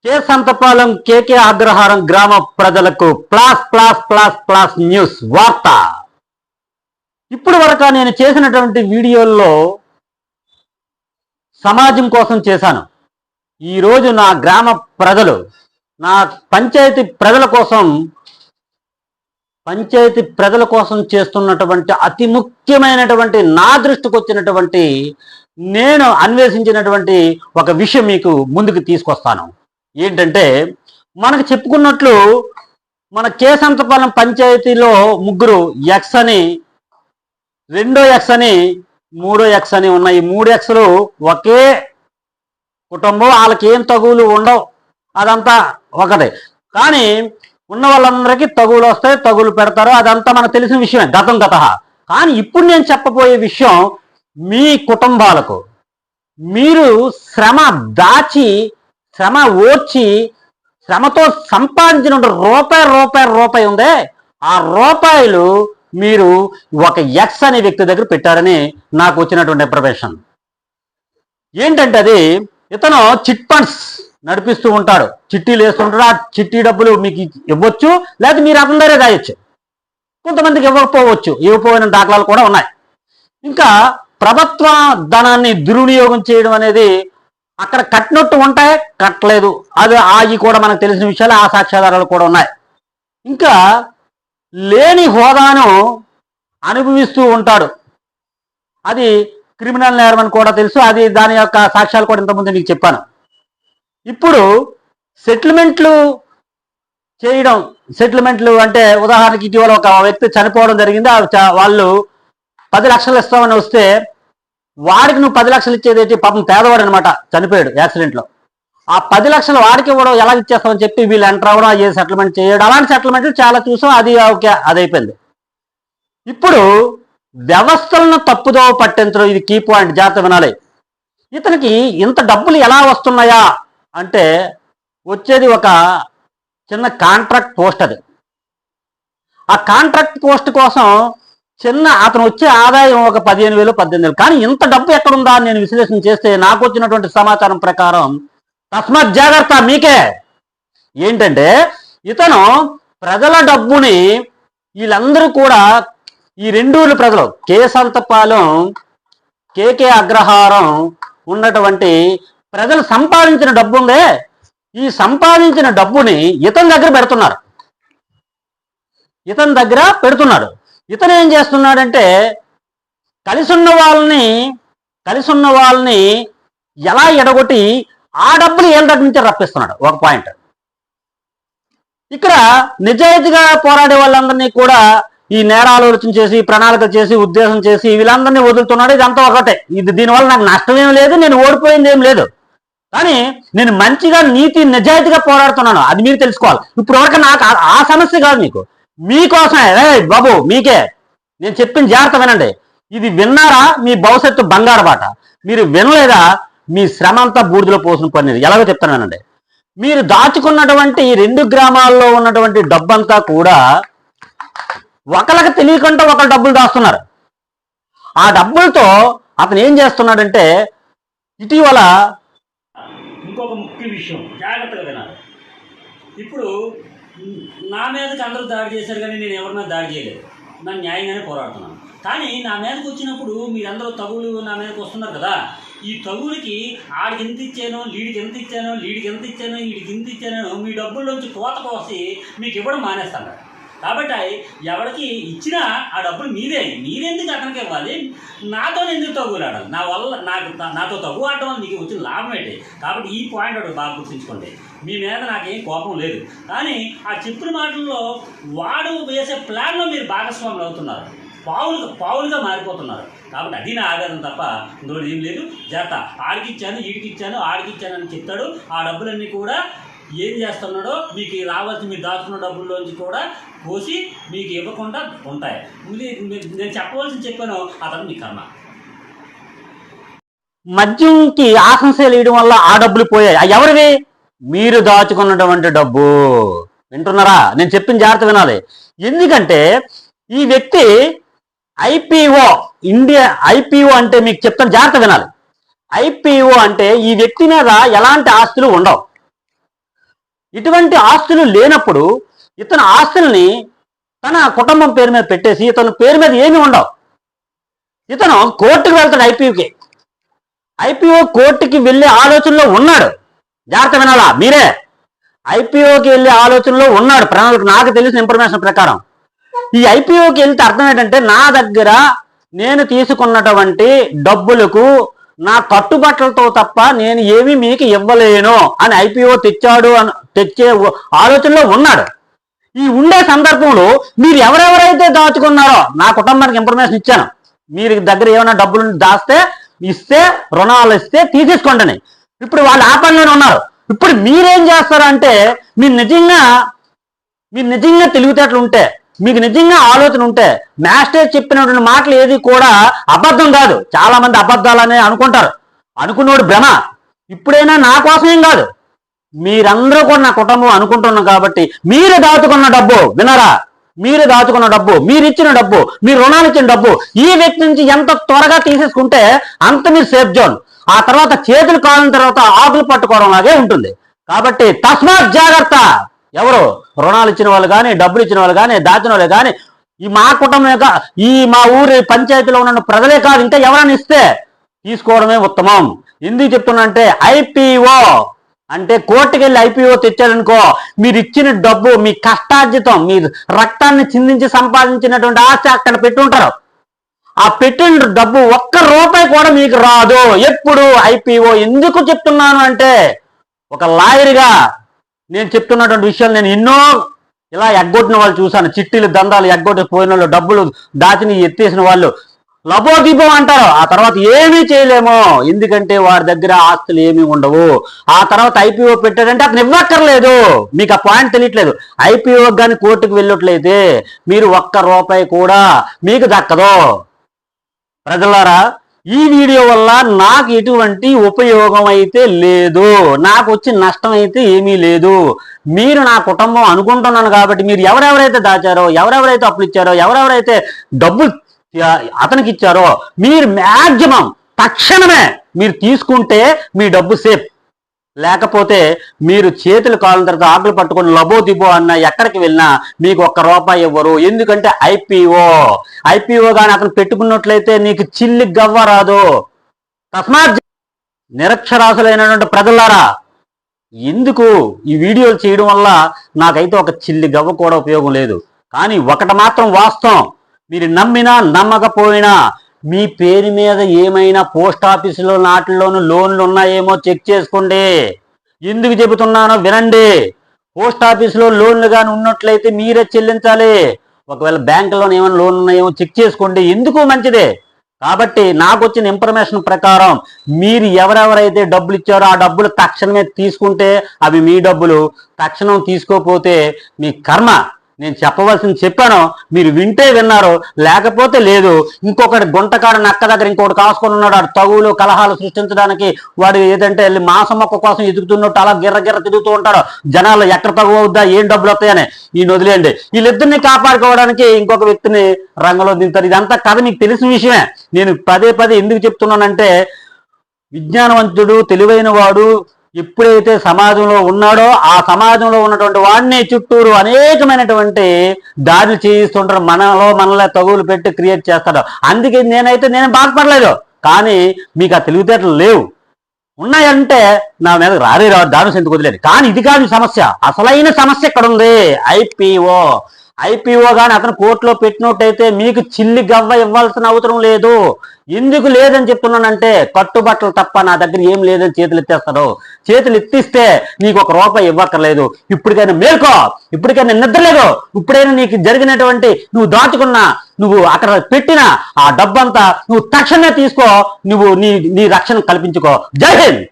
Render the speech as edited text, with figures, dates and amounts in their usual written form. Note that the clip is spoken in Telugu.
కేసంతపాలెం కేకే అగ్రహారం గ్రామ ప్రజలకు ప్లాస్ ప్లాస్ ప్లాస్ ప్లాస్ న్యూస్ వార్త. ఇప్పుడు వరకు నేను చేసినటువంటి వీడియోల్లో సమాజం కోసం చేశాను. ఈరోజు నా గ్రామ ప్రజలు, నా పంచాయతీ ప్రజల కోసం చేస్తున్నటువంటి అతి ముఖ్యమైనటువంటి, నా దృష్టికి వచ్చినటువంటి, నేను అన్వేషించినటువంటి ఒక విషయం మీకు ముందుకు తీసుకొస్తాను. ఏంటంటే, మనకు చెప్పుకున్నట్లు మన కేసంతపాలెం పంచాయతీలో ముగ్గురు ఎక్స్ అని, రెండో ఎక్స్ అని, మూడో ఎక్స్ అని ఉన్నాయి. ఈ 3 ఎక్స్లు ఒకే కుటుంబం, వాళ్ళకి ఏం తగువులు ఉండవు, అదంతా ఒకటే. కానీ ఉన్న వాళ్ళందరికీ తగువులు వస్తాయి, తగువులు పెడతారు, అదంతా మనకు తెలిసిన విషయమే, గతం గత. కానీ ఇప్పుడు నేను చెప్పబోయే విషయం మీ కుటుంబాలకు, మీరు శ్రమ దాచి, శ్రమ ఓర్చి, శ్రమతో సంపాదించిన రూపాయి ఉందే, ఆ రూపాయలు మీరు ఒక ఎక్స్ అనే వ్యక్తి దగ్గర పెట్టారని నాకు వచ్చినటువంటి ఇన్ఫర్మేషన్. ఏంటంటే, అది ఇతను చిట్ ఫండ్స్ నడిపిస్తూ ఉంటాడు, చిట్టీలు వేస్తుంటాడు. ఆ చిట్టీ డబ్బులు మీకు ఇవ్వచ్చు, లేదా మీరు అతని దగ్గరే దాయొచ్చు. కొంతమందికి ఇవ్వకపోవచ్చు, ఇవ్వకపోయిన దాఖలాలు కూడా ఉన్నాయి. ఇంకా ప్రభుత్వ ధనాన్ని దుర్వినియోగం చేయడం అనేది, అక్కడ కట్టినట్టు ఉంటాయి, కట్టలేదు, అది ఆగి కూడా మనకు తెలిసిన విషయాలు, ఆ సాక్ష్యాధారాలు కూడా ఉన్నాయి. ఇంకా లేని హోదాను అనుభవిస్తూ ఉంటాడు, అది క్రిమినల్ నేరం అని కూడా తెలుసు. అది దాని యొక్క సాక్ష్యాలు కూడా ఇంతకుముందు మీకు చెప్పాను. ఇప్పుడు సెటిల్మెంట్లు చేయడం, సెటిల్మెంట్లు అంటే ఉదాహరణకి ఇటీవల ఒక వ్యక్తి చనిపోవడం జరిగింది. వాళ్ళు 10 లక్షలు ఇస్తామని వస్తే, వాడికి నువ్వు 10 లక్షలు ఇచ్చేది పాపం పేదవాడు అనమాట, చనిపోయాడు యాక్సిడెంట్లో. ఆ 10 లక్షలు వాడికి ఇవ్వడం, ఎలా ఇచ్చేస్తామని చెప్పి వీళ్ళు ఎంటర్ అవ్వడం, ఏ సెటిల్మెంట్ చేయడం, అలాంటి సెటిల్మెంట్లు చాలా చూసాం. అది ఓకే, అది అయిపోయింది. ఇప్పుడు వ్యవస్థలను తప్పుదోవ పట్టించడం, ఇది కీ పాయింట్, జాగ్రత్త వినాలి. ఇతనికి ఇంత డబ్బులు ఎలా వస్తున్నాయా అంటే, వచ్చేది ఒక చిన్న కాంట్రాక్ట్ పోస్ట్. అది ఆ కాంట్రాక్ట్ పోస్ట్ కోసం అతను వచ్చే ఆదాయం ఒక 15,000 18,000. కానీ ఇంత డబ్బు ఎక్కడుందా అని నేను విశ్లేషణ చేస్తే, నాకు వచ్చినటువంటి సమాచారం ప్రకారం తస్మాత్ జాగ్రత్త మీకే. ఏంటంటే, ఇతను ప్రజల డబ్బుని, వీళ్ళందరూ కూడా ఈ 2 ఊర్ల ప్రజలు, కేసంతపాలెం కేకే అగ్రహారం ఉన్నటువంటి ప్రజలు సంపాదించిన డబ్బు ఉందే, ఈ సంపాదించిన డబ్బుని ఇతని దగ్గర పెడుతున్నారు. ఇతను ఏం చేస్తున్నాడంటే, కలిసి ఉన్న వాళ్ళని ఎలా ఎడగొట్టి ఆ డబ్బులు ఏళ్ళ దగ్గర నుంచి రప్పిస్తున్నాడు. ఒక పాయింట్. ఇక్కడ నిజాయితీగా పోరాడే వాళ్ళందరినీ కూడా ఈ నేరాలోచన చేసి, ప్రణాళిక చేసి, ఉద్దేశం చేసి వీళ్ళందరినీ వదులుతున్నాడు. ఇదంతా ఒకటే. దీనివల్ల నాకు నష్టమేం లేదు, నేను ఓడిపోయింది ఏం లేదు. కానీ నేను మంచిగా, నీతి నిజాయితీగా పోరాడుతున్నాను, అది మీరు తెలుసుకోవాలి. ఇప్పుడు వరకు నాకు ఆ సమస్య కాదు, మీకోసమే బాబు, మీకే నేను చెప్పిన జాగ్రత్త వినండి. ఇది విన్నారా, మీ భవిష్యత్తు బంగారు బాట. మీరు వినలేదా, మీ శ్రమ అంతా బూడిదలో పోసిన పని. ఎలాగో చెప్తానండి. మీరు దాచుకున్నటువంటి 2 గ్రామాల్లో ఉన్నటువంటి డబ్బంతా కూడా ఒకరికి తెలియకుండా ఒకరు డబ్బులు దాస్తున్నారు. ఆ డబ్బులతో అతను ఏం చేస్తున్నాడంటే, ఇటీవల ఇంకొక ముఖ్య విషయం, జాగ్రత్తగా వినాలి. ఇప్పుడు నా మీదకి అందరూ దాడి చేశారు, కానీ నేను ఎవరి మీద దాడి చేయలేదు, నేను న్యాయంగానే పోరాడుతున్నాను. కానీ నా మీదకి వచ్చినప్పుడు మీరందరూ తగులు నా మీదకి వస్తున్నారు కదా, ఈ తగులకి ఆడికి ఎంత ఇచ్చానో, లీడికి ఎంత ఇచ్చానో, వీడికి ఎంత ఇచ్చానో మీ డబ్బుల్లోంచి కోత కోసి మీకు ఇవ్వడం మానేస్తాను. కాబట్టి ఎవరికి ఇచ్చినా ఆ డబ్బులు మీరెందుకు అతనికి ఇవ్వాలి, నాతో ఎందుకు తగులాడాలి, నాతో తగు ఆడడం వల్ల మీకు వచ్చిన లాభం ఏంటి? కాబట్టి ఈ పాయింట్ ఒకటి బాగా గుర్తుంచుకోండి. మీ మీద నాకేం కోపం లేదు, కానీ ఆ చెప్పిన మాటల్లో వాడు వేసే ప్లాన్లో మీరు భాగస్వాములు అవుతున్నారు, పావులుగా మారిపోతున్నారు. కాబట్టి అది నా ఆధారం తప్ప ఇందులో ఏం లేదు. జాగ్రత్త. ఆడికి ఇచ్చాను, ఆడికి ఇచ్చానని చెప్తాడు. ఆ డబ్బులన్నీ కూడా ఏం చేస్తున్నాడో, మీకు రావాల్సి మీరు దాచుకున్న డబ్బుల్లోంచి కూడా కోసి మీకు ఇవ్వకుండా ఉంటాయి. నేను చెప్పాను, అతను మీ కర్మ. మద్యంకి ఆశంసలు వేయడం వల్ల ఆ డబ్బులు పోయాయి. ఎవరివి? మీరు దాచుకున్నటువంటి డబ్బు. వింటున్నారా? నేను చెప్పిన జాగ్రత్త వినాలి. ఎందుకంటే ఈ వ్యక్తి ఐపీఓ అంటే మీకు చెప్తాను, జాగ్రత్త వినాలి. ఐపీఓ అంటే ఈ వ్యక్తి మీద ఎలాంటి ఆస్తులు ఉండవు. ఇటువంటి ఆస్తులు లేనప్పుడు ఇతను ఆస్తుల్ని తన కుటుంబం పేరు మీద పెట్టేసి ఇతను పేరు మీద ఏమీ ఉండవు. ఇతను కోర్టుకు వెళ్తాడు. ఐపీఓ కోర్టుకి వెళ్ళే ఆలోచనలో ఉన్నాడు. జాగ్రత్త వినాలా మీరే. ఐపీఓకి వెళ్ళే ఆలోచనలో ఉన్నాడు ప్రణాళిక. నాకు తెలిసిన ఇన్ఫర్మేషన్ ప్రకారం ఈ ఐపీఓకి వెళ్తే అర్థం ఏంటంటే, నా దగ్గర నేను తీసుకున్నటువంటి డబ్బులకు నా కట్టుబట్టలతో తప్ప నేను ఏమీ మీకు ఇవ్వలేను అని ఐపీఓ తెచ్చే ఆలోచనలో ఉన్నాడు. ఈ ఉండే సందర్భంలో మీరు ఎవరెవరైతే దాచుకున్నారో, నా కుటుంబానికి ఇన్ఫర్మేషన్ ఇచ్చాను, మీరు దగ్గర ఏమైనా డబ్బులు ఇస్తే రుణాలు ఇస్తే తీసేసుకోండి. ఇప్పుడు వాళ్ళు ఆ పనిలోనే ఉన్నారు. ఇప్పుడు మీరేం చేస్తారంటే, మీరు నిజంగా తెలివితేటలు ఉంటే, మీకు నిజంగా ఆలోచన ఉంటే, మాస్టర్ చెప్పినటువంటి మాటలు ఏది కూడా అబద్ధం కాదు. చాలా మంది అబద్ధాలనే అనుకుంటారు. అనుకున్నోడు భ్రమ. ఇప్పుడైనా నా కోసమేం కాదు, మీరందరూ కూడా నా కుటుంబం అనుకుంటున్నాం కాబట్టి మీరు దాచుకున్న డబ్బు వినరా, మీరు దాచుకున్న డబ్బు, మీరు ఇచ్చిన డబ్బు, మీరు రుణాలు ఇచ్చిన డబ్బు ఈ వ్యక్తి నుంచి ఎంత త్వరగా తీసేసుకుంటే అంత మీరు సేఫ్ జోన్. ఆ తర్వాత చేతులు కాలిన తర్వాత ఆకులు పట్టుకోవడం లాగే ఉంటుంది. కాబట్టి తస్మాత్ జాగ్రత్త. ఎవరు రుణాలు ఇచ్చిన వాళ్ళు కానీ, డబ్బులు ఇచ్చిన వాళ్ళు కానీ, దాచిన వాళ్ళు కానీ, ఈ మా కుటుంబం ఈ మా ఊరి పంచాయతీలో ఉన్న ప్రజలే కాదు, ఇంకా ఎవరైనా ఇస్తే తీసుకోవడమే ఉత్తమం. ఎందుకు చెప్తున్నా అంటే, ఐపీఓ అంటే కోర్టుకి వెళ్ళి ఐపీఓ తెచ్చారనుకో, మీరు ఇచ్చిన డబ్బు, మీ కష్టార్జితం, మీ రక్తాన్ని చిందించి సంపాదించినటువంటి ఆస్తి అక్కడ పెట్టుంటారు. ఆ పెట్టిన డబ్బు ఒక్క రూపాయి కూడా మీకు రాదు. ఎప్పుడు ఐపీఓ. ఎందుకు చెప్తున్నాను అంటే, ఒక లాయర్గా నేను చెప్తున్నటువంటి విషయాలు నేను ఎన్నో ఇలా ఎగ్గొట్టిన వాళ్ళు చూశాను. చిట్టీలు దందాలు ఎగ్గొట్టి పోయిన వాళ్ళు, డబ్బులు దాచిని ఎత్తేసిన వాళ్ళు లబోదీపం అంటారు. ఆ తర్వాత ఏమీ చేయలేము, ఎందుకంటే వారి దగ్గర ఆస్తులు ఏమీ ఉండవు. ఆ తర్వాత ఐపీఓ పెట్టాడంటే అతను ఇవ్వక్కర్లేదు. మీకు ఆ పాయింట్ తెలియట్లేదు. ఐపీఓ కానీ కోర్టుకు వెళ్ళట్లయితే మీరు ఒక్క రూపాయి కూడా మీకు దక్కదు. ప్రజలారా, ఈ వీడియో వల్ల నాకు ఎటువంటి ఉపయోగం అయితే లేదు, నాకు వచ్చి నష్టం అయితే ఏమీ లేదు. మీరు నా కుటుంబం అనుకుంటున్నాను కాబట్టి మీరు ఎవరెవరైతే దాచారో, ఎవరెవరైతే అప్పులు ఇచ్చారో, ఎవరెవరైతే డబ్బులు అతనికి ఇచ్చారో, మీరు మ్యాక్సిమం తక్షణమే మీరు తీసుకుంటే మీ డబ్బు సేఫ్. లేకపోతే మీరు చేతులు కాలిన తర్వాత ఆకులు పట్టుకొని లబోదిబో అన్న ఎక్కడికి వెళ్ళినా మీకు ఒక్క రూపాయి ఇవ్వరు. ఎందుకంటే ఐపీఓ కానీ అతను పెట్టుకున్నట్లయితే నీకు చిల్లి గవ్వ రాదు. తస్మాత్ నిరక్షరాసులైనటువంటి ప్రజలారా, ఎందుకు ఈ వీడియోలు చేయడం వల్ల నాకైతే ఒక చిల్లి గవ్వ కూడా ఉపయోగం లేదు. కానీ ఒకటి మాత్రం వాస్తవం, మీరు నమ్మినా నమ్మకపోయినా మీ పేరు మీద ఏమైనా పోస్ట్ ఆఫీసులో నాటిల్లోనూ లోన్లు ఉన్నాయేమో చెక్ చేసుకోండి. ఎందుకు చెబుతున్నానో వినండి. పోస్ట్ ఆఫీసులో లోన్లు కానీ ఉన్నట్లయితే మీరే చెల్లించాలి. ఒకవేళ బ్యాంకులో ఏమైనా లోన్లు ఉన్నాయేమో చెక్ చేసుకోండి, ఎందుకు మంచిదే. కాబట్టి నాకు వచ్చిన ఇన్ఫర్మేషన్ ప్రకారం మీరు ఎవరెవరైతే డబ్బులు ఇచ్చారో ఆ డబ్బులు తక్షణమే తీసుకుంటే అవి మీ డబ్బులు, తక్షణం తీసుకోకపోతే మీ కర్మ. నేను చెప్పవలసింది చెప్పాను, మీరు వింటే విన్నారు, లేకపోతే లేదు. ఇంకొకటి గుంటకాడు నక్క దగ్గర ఇంకొకటి కాసుకొని ఉన్నాడు. ఆడు తగులు కలహాలు సృష్టించడానికి వాడు ఏదంటే వెళ్ళి మాసం మొక్క కోసం ఎదుగుతున్నట్టు అలా గిర్ర తిరుగుతూ ఉంటాడు. జనాలు ఎక్కడ తగు అవుద్దా, ఏం డబ్బులు వస్తాయని ఈయన వదిలేయండి. వీళ్ళిద్దరిని కాపాడుకోవడానికి ఇంకొక వ్యక్తిని రంగంలో దింపుతారు. ఇదంతా కథ మీకు తెలిసిన విషయమే. నేను పదే ఎందుకు చెప్తున్నానంటే, విజ్ఞానవంతుడు తెలివైన వాడు ఎప్పుడైతే సమాజంలో ఉన్నాడో ఆ సమాజంలో ఉన్నటువంటి వాడిని చుట్టూరు అనేకమైనటువంటి దాడులు చేయిస్తుంటారు. మనలో తగులు పెట్టి క్రియేట్ చేస్తాడు. అందుకే నేను బాధపడలేదు. కానీ మీకు ఆ తెలివితేటలు లేవు. ఉన్నాయంటే నా మీద రారు దాని ఎందుకు వదిలేదు. కానీ ఇది కాదు సమస్య. అసలైన సమస్య ఇక్కడ ఉంది. ఐపీఓ కానీ అతను కోర్టులో పెట్టినట్టయితే మీకు చిల్లి గవ్వ ఇవ్వాల్సిన అవసరం లేదు. ఎందుకు లేదని చెప్తున్నానంటే, కట్టుబట్టలు తప్ప నా దగ్గర ఏం లేదని చేతులు ఎత్తేస్తారు. చేతులు ఎత్తిస్తే నీకు ఒక రూపాయి ఇవ్వక్కర్లేదు. ఇప్పటికైనా మేల్కో, ఇప్పటికైనా నిద్రలేదు. ఇప్పుడైనా నీకు జరిగినటువంటి నువ్వు దాచుకున్నా, నువ్వు అక్కడ పెట్టిన ఆ డబ్బంతా నువ్వు తక్షణమే తీసుకో. నువ్వు నీ రక్షణ కల్పించుకో. జై హింద్.